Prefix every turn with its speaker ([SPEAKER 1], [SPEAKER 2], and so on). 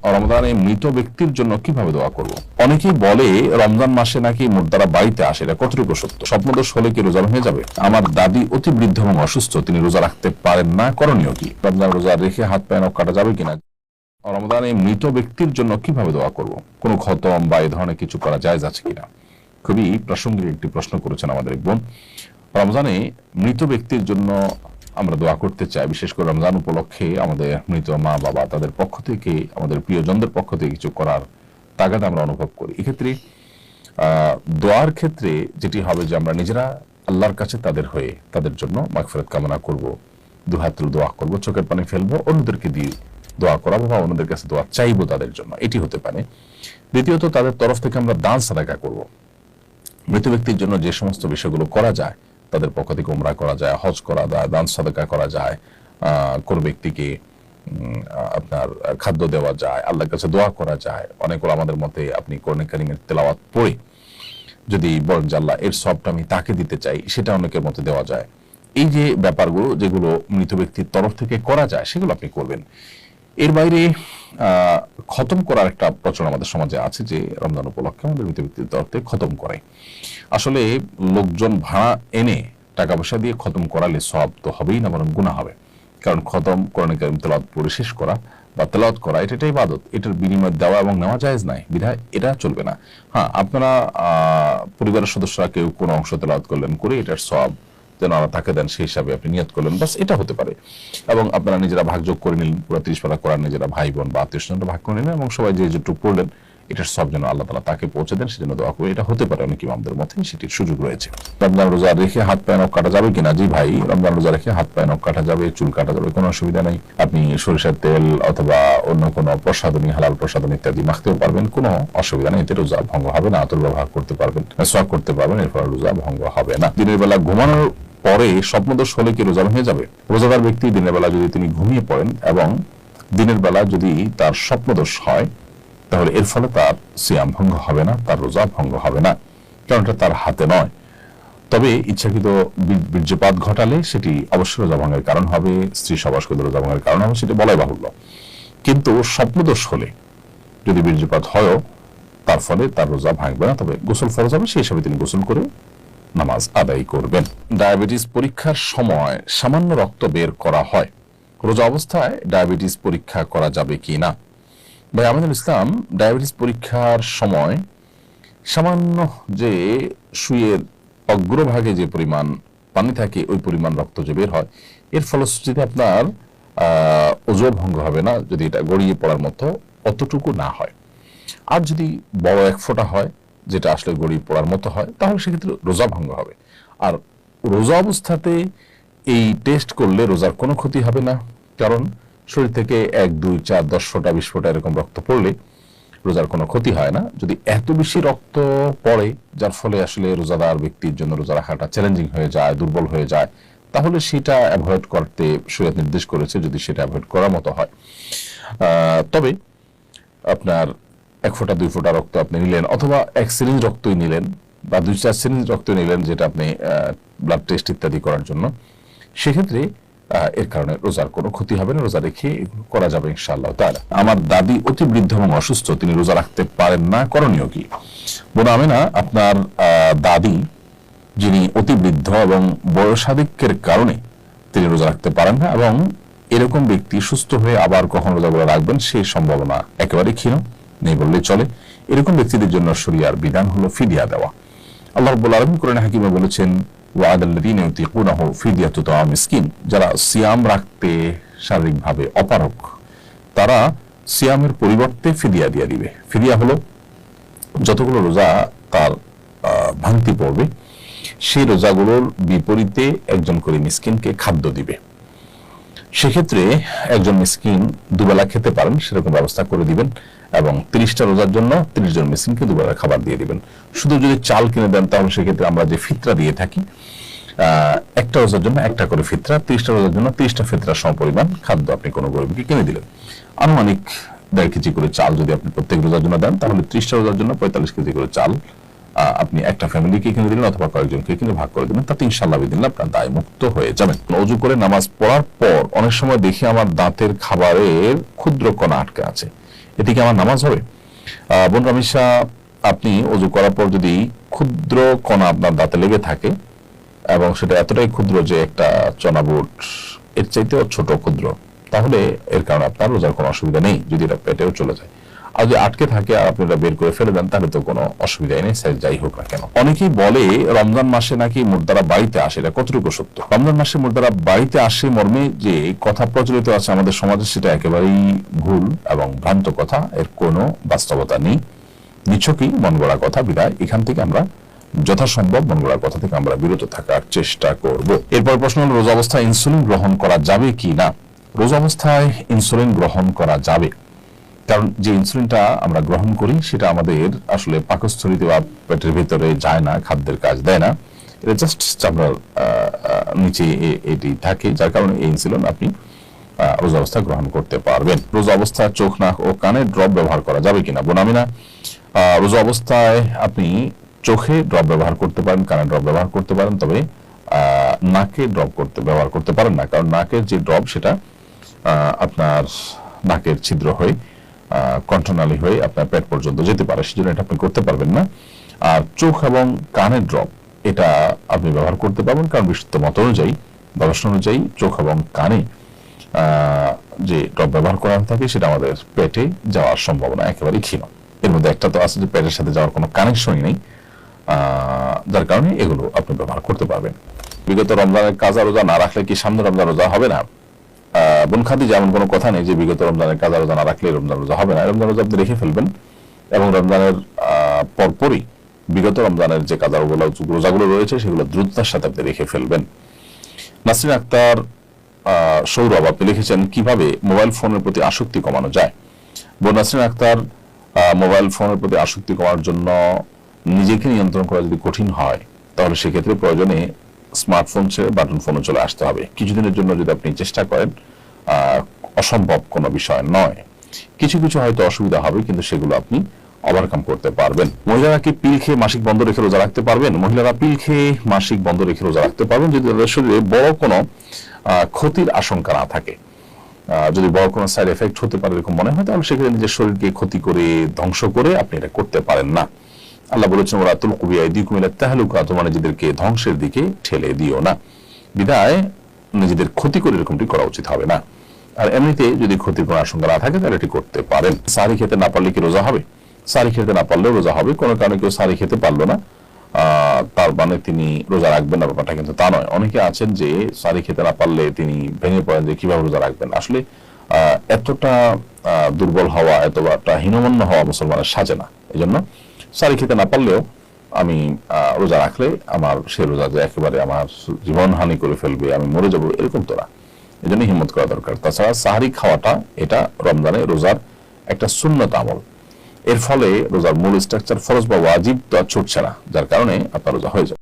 [SPEAKER 1] রমজানে মৃত ব্যক্তির জন্য কিভাবে দোয়া করব? অনেকেই বলে রমজান মাসে নাকি মুর্দারা বাড়িতে আসে, এটা কতটুকু সত্য? স্বপ্নদোষ হলে কি রোজা ভেঙে যাবে? আমার দাদি অতি বৃদ্ধ এবং অসুস্থ, তিনি রোজা রাখতে পারেন না, করণীয় কি? রমজান রোজা রেখে হাত পায়ে নখ কাটা যাবে কিনা? রমজানে মৃত ব্যক্তির জন্য কিভাবে দোয়া করব? কোনো খতম বা এই ধরনের কিছু করা জায়েজ আছে কিনা? খুবই প্রাসঙ্গিক একটি প্রশ্ন করেছেন আমাদের এক বোন। রমজানে মৃত ব্যক্তির জন্য আমরা দোয়া করতে চাই, বিশেষ করে রমজান উপলক্ষে আমাদের মৃত মা বাবা তাদের পক্ষ থেকে, আমাদের প্রিয়জনদের পক্ষ থেকে কিছু করার তাগাদা আমরা অনুভব করি। এক্ষেত্রে দোয়ার ক্ষেত্রে যেটি হবে যে আমরা নিজেরা আল্লাহর কাছে তাদের হয়ে তাদের জন্য মাগফিরাত কামনা করব, দুহাত তুলে দোয়া করব, চোখের পানি ফেলবো, অন্যদেরকে দিয়ে দোয়া করাবো বা অন্যদের কাছে দোয়া চাইবো তাদের জন্য, এটি হতে পারে। দ্বিতীয়ত, তাদের তরফ থেকে আমরা দান সাদাকা করব। মৃত ব্যক্তির জন্য যে সমস্ত বিষয়গুলো করা যায়, তাদের পক্ষ থেকে উমরা করা যায়, হজ করা যায়, দান সাদাকা করা যায়, কোন ব্যক্তিকে আপনার খাদ্য দেওয়া যায়, আল্লাহর কাছে দোয়া করা যায়। অনেকগুলো আমাদের মতে আপনি কোরআন কারীমের তেলাওয়াত পড়ে যদি বলেন যে আল্লাহ এর সবটা আমি তাকে দিতে চাই, সেটা অনেকের মতে দেওয়া যায়। এই যে ব্যাপারগুলো যেগুলো মৃত ব্যক্তির তরফ থেকে করা যায়, সেগুলো আপনি করবেন। এর বাইরে খতম করার একটা প্রচলন আমাদের সমাজে আছে, যে রমজান উপলক্ষে আমাদের মৃত ব্যক্তির তরফ থেকে খতম করে। আসলে লোকজন ভাড়া এনে টাকা পয়সা দিয়ে খতম করালে সওয়াব তো হবেই না, বরং গুনাহ হবে। কারণ খতম কোরআন কারীম তেলাওয়াত পড়ে শেষ করা বা তেলাওয়াত করা এটা ইবাদত, এটার বিনিময় দেওয়া এবং নেওয়া জায়েজ নাই, বিধায় এটা চলবে না। হ্যাঁ, আপনারা পরিবারের সদস্যরা কেউ কোনো অংশ তেলাওয়াত করলেন, করে এটার সওয়াব যেন তাকে দেন সেই হিসাবে আপনি নিয়ত করলেন, বাস এটা হতে পারে। এবং আপনারা নিজেরা ভাগযোগ করে নিলেন, পুরো 30 পারা করার নিজেরা ভাই বোন বা আত্মীয় স্বজনরা ভাগ করে নিলেন এবং সবাই যে যেটুকু পড়লেন এটার সব যেন আল্লাহ তাআলা তাকে পৌঁছে দেন, সেজন্য দোয়া করে। এটা হতে পারে অনেক ইমামদের মধ্যে, সেটির সুযোগ রয়েছে। রমজান রোজা রেখে হাত পায়ে নখ কাটা যাবে কিনা? জি ভাই, রমজান রোজা রেখে হাত পায়ে নখ কাটা যাবে, চুল কাটা যাবে, কোনো অসুবিধা নেই। আপনি সরিষার তেল অথবা অন্য কোনো প্রসাধনী, হালাল প্রসাধনী ইত্যাদি মাখতেও পারবেন, কোনো অসুবিধা নেই, এতে রোজা ভঙ্গ হবে না। আতর ব্যবহার করতে পারবেন, সোয়াক করতে পারবেন, এরপর রোজা ভঙ্গ হবে না। দিনের বেলা ঘুমানোর পরে স্বপ্নদোষ হলে কি রোজা ভেঙে যাবে? রোজাদার ব্যক্তি দিনের বেলা যদি তিনি ঘুমিয়ে পড়েন এবং দিনের বেলা যদি তার স্বপ্নদোষ হয়, তাহলে এর ফলে তার সিয়াম ভঙ্গ হবে না, তার রোজা ভঙ্গ হবে না, কারণ এটা তার হাতে নয়। তবে ইচ্ছাকৃত বীর্যপাত ঘটালে সেটি অবশ্যই রোজা ভঙ্গের কারণ হবে, স্ত্রী সবাসকৃত রোজা ভঙ্গের কারণ হবে, সেটা বলাই বাহুল্য। কিন্তু স্বপ্নদোষ হলে যদি বীর্যপাত হয়, তার ফলে তার রোজা ভাঙবে না, তবে গোসল ফরজ হবে, সেই হিসাবে তিনি গোসল করে নামাজ আদায় করবেন। ডায়াবেটিস পরীক্ষার সময় সামান্য রক্ত বের করা হয়, রোজা অবস্থায় ডায়াবেটিস পরীক্ষা করা যাবে কি না? ভাই, আমাদের ইসলাম ডায়াবেটিস পরীক্ষার সময় সামান্য যে সুইয়ের অগ্রভাগে যে পরিমাণ পানি থাকে, ওই পরিমাণ রক্ত যে বের হয়, এর ফলশ্রুতিতে আপনার ওযু ভঙ্গ হবে না, যদি এটা গড়িয়ে পড়ার মতো অতটুকু না হয়। আর যদি বড় এক ফোঁটা হয়, যেটা আসলে গড়িয়ে পড়ার মতো হয়, তাহলে সেক্ষেত্রে রোজা ভঙ্গ হবে। আর রোজা অবস্থাতে এই টেস্ট করলে রোজার কোনো ক্ষতি হবে না, কারণ শরীর থেকে 1, 2, 4, 10 ফোঁটা 20 ফোঁটা এরকম রক্ত পড়লে রোজার কোনো ক্ষতি হয় না। যদি এত বেশি রক্ত পড়ে যার ফলে আসলে রোজাদার ব্যক্তির জন্য রোজা রাখাটা চ্যালেঞ্জিং হয়ে যায়, দুর্বল হয়ে যায়, তাহলে সেটা অ্যাভয়েড করতে শরীয়ত নির্দেশ করেছে, যদি সেটা অ্যাভয়েড করার মতো হয়। তবে আপনার 1 ফোঁটা 2 ফোঁটা রক্ত আপনি নিলেন, অথবা 1 সিরিঞ্জ রক্তই নিলেন বা 2-4 সিরিঞ্জ রক্ত নিলেন, যেটা আপনি ব্লাড টেস্ট ইত্যাদি করার জন্য, সেক্ষেত্রে এর কারণে রোজার কোনো ক্ষতি হবে না, রোজা রেখে করা যাবে ইনশাআল্লাহ তাআলা। আমার দাদি অতি বৃদ্ধ এবং অসুস্থ, তিনি রোজা রাখতে পারেন না, করণীয় কি? বোন আমেনা, আপনার দাদি যিনি অতি বৃদ্ধ এবং বয়সাধিক্যের কারণে তিনি রোজা রাখতে পারেন না, এবং এরকম ব্যক্তি সুস্থ হয়ে আবার কখন রোজাগুলো রাখবেন সেই সম্ভাবনা একেবারে ক্ষীণ, নেই বললেই চলে। এরকম ব্যক্তিদের জন্য শরিয়ার বিধান হলো ফিদিয়া দেওয়া। আল্লাহ রাব্বুল আলামিন কোরআনে হাকিমে বলেছেন, ওয়াদাল্লাযীনা ইউতিকুনাহু ফিদিয়াতু তাআম মিসকিন, যারা সিয়াম রাখতে শারীরিকভাবে অপারগ, তারা সিয়ামের পরিবর্তে ফিদিয়া দিয়ে দিবে। ফিদিয়া হলো যতগুলো রোজা তার ভাঙতি পড়বে, সেই রোজাগুলোর বিপরীতে একজন করে মিসকিনকে খাদ্য দিবে। সেক্ষেত্রে একজন মিসকিন দুবেলা খেতে পারেন সেরকম ব্যবস্থা করে দিবেন, এবং 30টা রোজার জন্য 30 জন মিসকিনকে দুবেলা খাবার দিয়ে দিবেন। শুধু যদি চাল কিনে দেন, তাহলে সেক্ষেত্রে আমরা যে ফিতরা দিয়ে থাকি, একটা রোজার জন্য একটা করে ফিতরা, 30টা রোজার জন্য 30টা ফিতরা সমপরিমাণ খাদ্য আপনি কোনো গরিবকে কিনে দিলেন। আনুমানিক 1.5 কেজি করে চাল যদি আপনি প্রত্যেক রোজার জন্য দেন, তাহলে 30টা রোজার জন্য 45 কেজি করে চাল আপনি একটা ফ্যামিলিকে কিনে দিলেন, অথবা কয়েকজনকে কিনে ভাগ করে দিলেন, তাতে ইনশাআল্লাহ বিদিল্লাহ আপনার দায় মুক্ত হয়ে যাবেন। ওযু করে নামাজ পড়ার পর অনেক সময় দেখি আমার দাঁতের খাবারের ক্ষুদ্র কণা আটকে আছে, এটি কি আমার নামাজ হবে? বোন রামিসা, আপনি অজু করার পর যদি ক্ষুদ্র কণা আপনার দাঁতে লেগে থাকে এবং সেটা এতটাই ক্ষুদ্র যে একটা চনা বুট এর চাইতেও ছোট ক্ষুদ্র, তাহলে এর কারণে আপনার রোজার কোনো অসুবিধা নেই, যদি এটা পেটেও চলে যায়। আর যদি আটকে থাকে আর আপনি এটা বের করে ফেলে দেন, তাহলে তো কোনো অসুবিধাই নেই, সাইজ যাই হোক না কেন। অনেকেই বলে রমজান মাসে নাকি মুর্দারা বাড়িতে আসে, এটা কতটুকু সত্য? রমজান মাসে মুর্দারা বাড়িতে আসে মর্মে যে কথা প্রচলিত আছে আমাদের সমাজে, সেটা একেবারেই ভুল এবং ভ্রান্ত কথা, এর কোনো বাস্তবতা নেই, নিছকই মন গড়া কথা। বিদায় এখান থেকে আমরা যথাসম্ভব মন গড়ার কথা থেকে আমরা বিরত থাকার চেষ্টা করব। এরপর প্রশ্ন হল, রোজা অবস্থায় ইনসুলিন গ্রহণ করা যাবে কি না? রোজা অবস্থায় ইনসুলিন গ্রহণ করা যাবে, কারণ যে ইনসুলিনটা আমরা গ্রহণ করি সেটা আমাদের আসলে পাকস্থলীতে বা পেটের ভিতরে যায় না, খাদ্যের কাজ দেয় না, এটা জাস্ট চামড়ার নিচে এটি থাকে, যার কারণে এই ইনসুলিন আপনি রোজা অবস্থায় গ্রহণ করতে পারবেন। রোজা অবস্থায় চোখ, নাক ও কানে ড্রপ ব্যবহার করা যাবে কিনা? বোন আমিনা, রোজা অবস্থায় আপনি চোখে ড্রপ ব্যবহার করতে পারেন, কানে ড্রপ ব্যবহার করতে পারেন, তবে নাকে ড্রপ ব্যবহার করতে পারেন না, কারণ নাকের যে ড্রপ সেটা আপনার নাকের ছিদ্র হয়ে কণ্ঠনালী হয়ে আপনার পেট পর্যন্ত যেতে পারে, সেজন্য এটা আপনি করতে পারবেন না। আর চোখ এবং কানের ড্রপ এটা আপনি ব্যবহার করতে পারবেন, কারণ বিশুদ্ধ মত অনুযায়ী, গবেষণা অনুযায়ী চোখ এবং কানে যে ড্রপ ব্যবহার করা থাকে সেটা আমাদের পেটে যাওয়ার সম্ভাবনা একেবারেই ক্ষীণ। এর মধ্যে একটা তো আছে যে পেটের সাথে যাওয়ার কোনো কানেকশনই নেই, যার কারণে এগুলো আপনি ব্যবহার করতে পারবেন। বিগত রমজানের কাজা রোজা না রাখলে কি সামনে রমজান রোজা হবে না? বোন খাদিজা, এমন কোনো কথা নেই যে বিগত রমজানের কাজা রোজা না রাখলে রমজান রোজা হবে না। রমজান রোজা আপনি রেখে ফেলবেন এবং রমজানের পরপরই বিগত রমজানের যে কাজা রোজাগুলো রয়েছে সেগুলো দ্রুততার সাথে আপনি রেখে ফেলবেন। নাসরিন আক্তার সৌরভ, আপনি লিখেছেন কিভাবে মোবাইল ফোনের প্রতি আসক্তি কমানো যায়? বোন নাসরিন আক্তার, মোবাইল ফোনের প্রতি আসক্তি কমানোর জন্য নিজেকে নিয়ন্ত্রণ করা যদি কঠিন হয়, তাহলে সেক্ষেত্রে প্রয়োজনে স্মার্টফোন ছেড়ে বাটন ফোনে চলে আসতে হবে। কিছুদিনের জন্য যদি আপনি চেষ্টা করেন, অসম্ভব কোনো বিষয় নয়। কিছু কিছু হয়তো অসুবিধা হবে, কিন্তু সেগুলো আপনি ওভারকাম করতে পারবেন। মহিলারা কি পিল খেয়ে মাসিক বন্ধ রেখে রোজা রাখতে পারবেন? মহিলারা পিল খেয়ে মাসিক বন্ধ রেখে রোজা রাখতে পারবেন যদি তাদের শরীরে বড় কোনো ক্ষতির আশঙ্কা না থাকে। যদি বড় কোনো সাইড এফেক্ট হতে পারে এরকম মনে হয়, তাহলে সেক্ষেত্রে নিজের শরীরকে ক্ষতি করে ধ্বংস করে আপনি এটা করতে পারেন না। আল্লাহ বলেছেন, ওরা তুলকু বিআইদিকুম ইলা তাহলুকা, তোমরা নিজেদেরকে ধ্বংসের দিকে ঠেলে দিও না। বিধায় নিজেদের ক্ষতি করে এরকমটি করা উচিত হবে না। আর এমনিতে যদি ক্ষতির কোনো আশঙ্কা না থাকে তাহলে এটি করতে পারেন। সারি খেতে না পারলে কি রোজা হবে? সারি খেতে না পারলেও রোজা হবে। কোনো কারণে কেউ সারি খেতে পারলো না, তার মানে তিনি রোজা রাখবেন না, ব্যাপারটা কিন্তু তা নয়। অনেকে আছেন যে সারি খেতে না পারলে তিনি ভেঙে পড়েন যে কিভাবে রোজা রাখবেন। আসলে এতটা দুর্বল হওয়া, এতটা হীনমন্য হওয়া মুসলমানের সাজে না। এই জন্য সারি খেতে না পারলেও আমি রোজা রাখলে আমার সে রোজা যে একেবারে আমার জীবন হানি করে ফেলবে, আমি মরে যাবো, এরকম তো না। এই জন্য হিম্মত করা দরকার। তাছাড়া সাহারি খাওয়াটা এটা রমজানে রোজার একটা সুন্নত আমল। এর ফলে রোজার মূল স্ট্রাকচার ফরজ বা ওয়াজিব তো আর ছুটছে না, যার কারণে আপনার রোজা হয়ে যাবে।